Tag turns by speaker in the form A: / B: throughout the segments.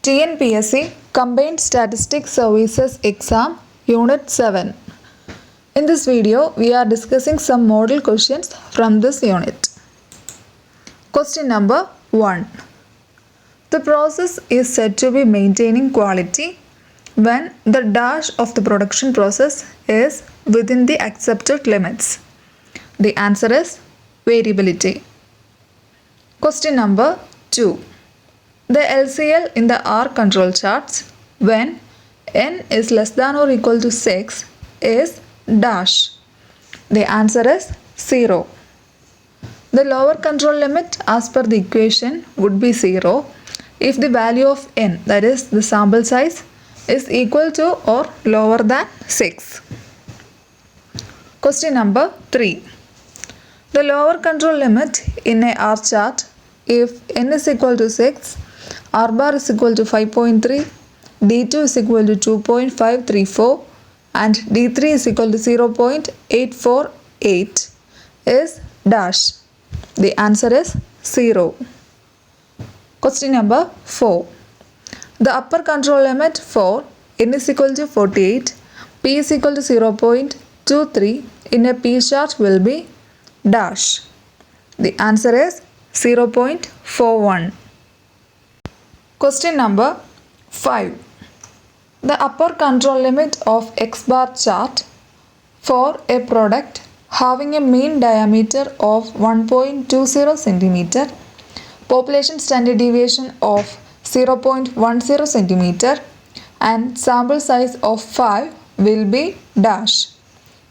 A: TNPSC Combined Statistics Services Exam Unit 7. In this video, we are discussing some model questions from this unit. Question number 1. The process is said to be maintaining quality when the dash of the production process is within the accepted limits. The answer is variability. Question number 2. The LCL in the R control charts when n is less than or equal to 6 is dash. The answer is 0. The lower control limit as per the equation would be 0 if the value of n, that is the sample size, is equal to or lower than 6. Question number 3. The lower control limit in a R chart if n is equal to 6, R bar is equal to 5.3, D2 is equal to 2.534 and D3 is equal to 0.848 is dash. The answer is 0. Question number 4. The upper control limit for n is equal to 48, P is equal to 0.23 in a P chart will be dash. The answer is 0.41. Question number 5. The upper control limit of X bar chart for a product having a mean diameter of 1.20 cm, population standard deviation of 0.10 cm and sample size of 5 will be dash.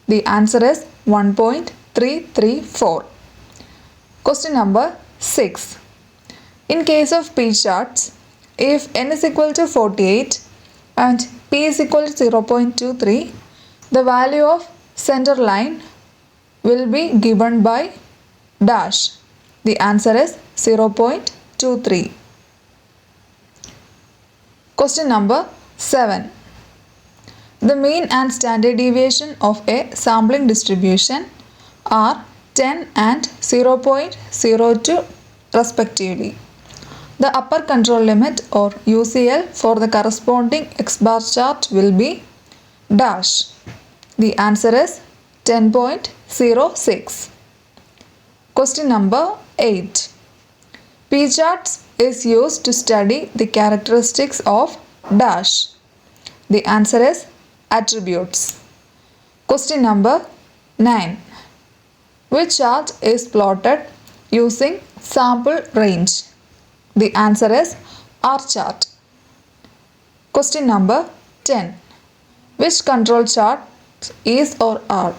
A: The answer is 1.334. Question number 6. In case of P charts, if n is equal to 48 and P is equal to 0.23, the value of center line will be given by dash. The answer is 0.23. Question number 7. The mean and standard deviation of a sampling distribution are 10 and 0.02 respectively. The upper control limit or UCL for the corresponding X bar chart will be dash. The answer is 10.06. Question number 8. P charts is used to study the characteristics of dash. The answer is attributes. Question number 9. Which chart is plotted using sample range? The answer is R chart. Question number 10. Which control chart is or are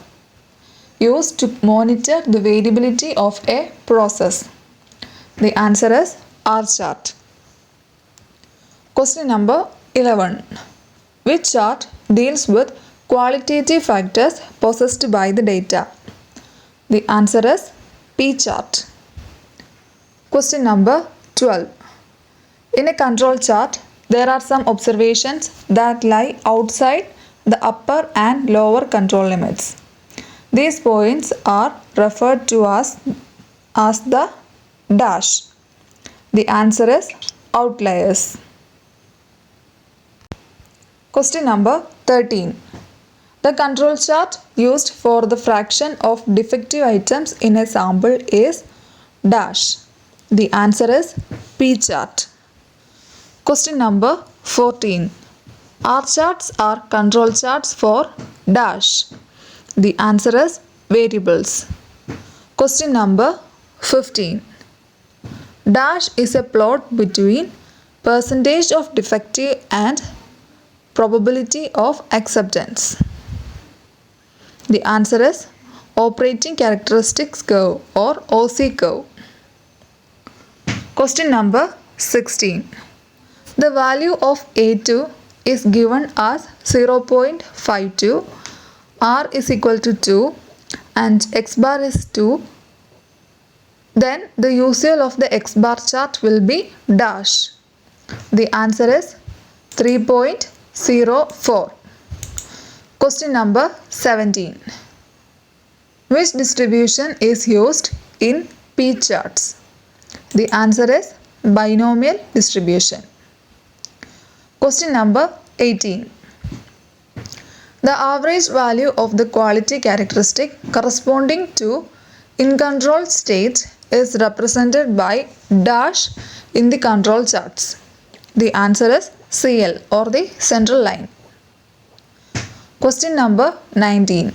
A: used to monitor the variability of a process? The answer is R chart. Question number 11. Which chart deals with qualitative factors possessed by the data? The answer is P chart. Question number 12. In a control chart, there are some observations that lie outside the upper and lower control limits. These points are referred to as the dash. The answer is outliers. Question number 13. The control chart used for the fraction of defective items in a sample is dash. The answer is P chart. Question number 14. R charts are control charts for dash. The answer is variables. Question number 15. Dash is a plot between percentage of defective and probability of acceptance. The answer is operating characteristics curve or OC curve. Question number 16. The value of A2 is given as 0.52, R is equal to 2 and X bar is 2. Then the UCL of the X bar chart will be dash. The answer is 3.04. Question number 17. Which distribution is used in P charts? The answer is binomial distribution. Question number 18. The average value of the quality characteristic corresponding to in control state is represented by dash in the control charts. The answer is CL or the central line. Question number 19.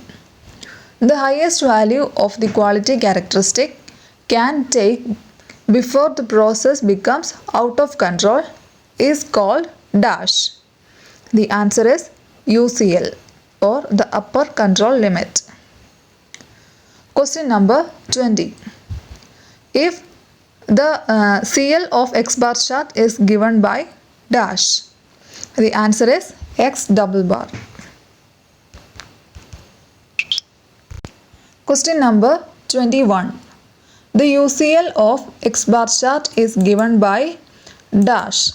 A: The highest value of the quality characteristic can take before the process becomes out of control is called dash. The answer is UCL or the upper control limit. Question number 20. If the CL of X bar chart is given by dash, the answer is X double bar. Question number 21. The UCL of X bar chart is given by dash.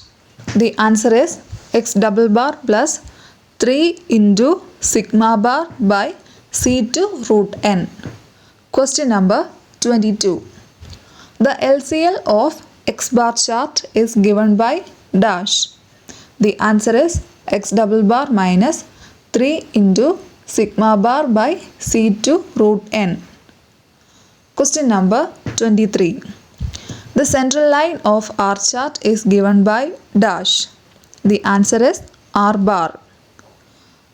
A: The answer is X double bar plus 3 into sigma bar by C2 root n. Question number 22. The LCL of X bar chart is given by dash. The answer is X double bar minus 3 into sigma bar by C2 root n. Question number 23. The central line of R chart is given by dash. The answer is R bar.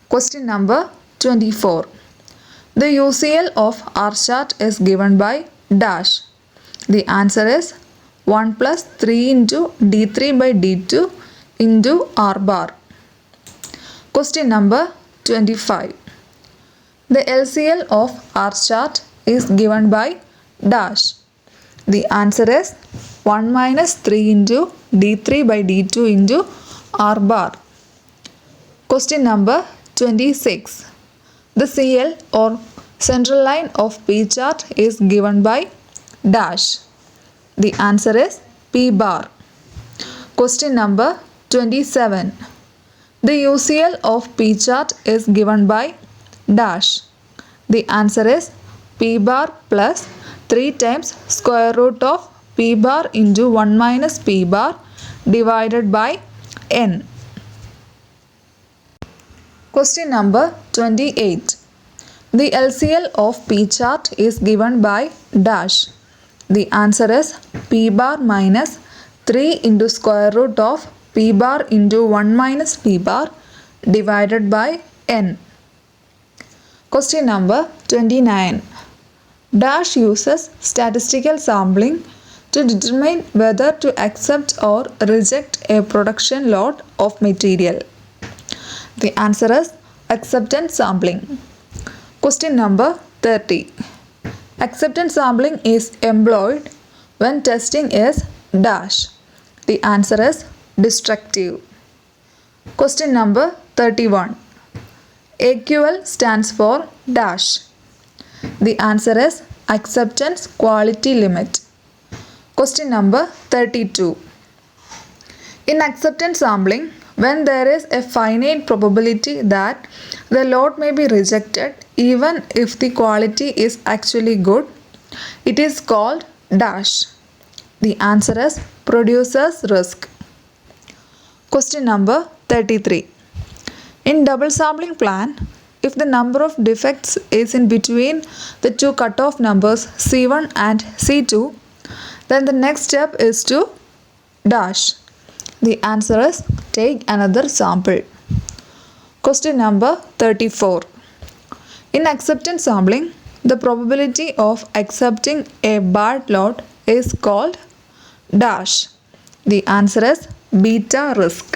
A: Question number 24. The UCL of R chart is given by dash. The answer is 1 plus 3 into D3 by D2 into R bar. Question number 25. The LCL of R chart is given by dash. The answer is 1 minus 3 into D3 by D2 into R bar. Question number 26. The CL or central line of P chart is given by dash. The answer is P bar. Question number 27. The UCL of P chart is given by dash. The answer is P bar plus 3 times square root of P bar into 1 minus P bar divided by n. Question number 28. The LCL of P chart is given by dash. The answer is P bar minus 3 into square root of P bar into 1 minus P bar divided by n. Question number 29. Dash uses statistical sampling to determine whether to accept or reject a production lot of material. The answer is acceptance sampling. Question number 30. Acceptance sampling is employed when testing is dash. The answer is destructive. Question number 31. AQL stands for dash. The answer is acceptance quality limit. Question number 32. In acceptance sampling, when there is a finite probability that the lot may be rejected even if the quality is actually good, it is called dash. The answer is producer's risk. Question number 33. In double sampling plan, if the number of defects is in between the two cutoff numbers C1 and C2, then the next step is to dash. The answer is take another sample. Question number 34. In acceptance sampling, the probability of accepting a bad lot is called dash. The answer is beta risk.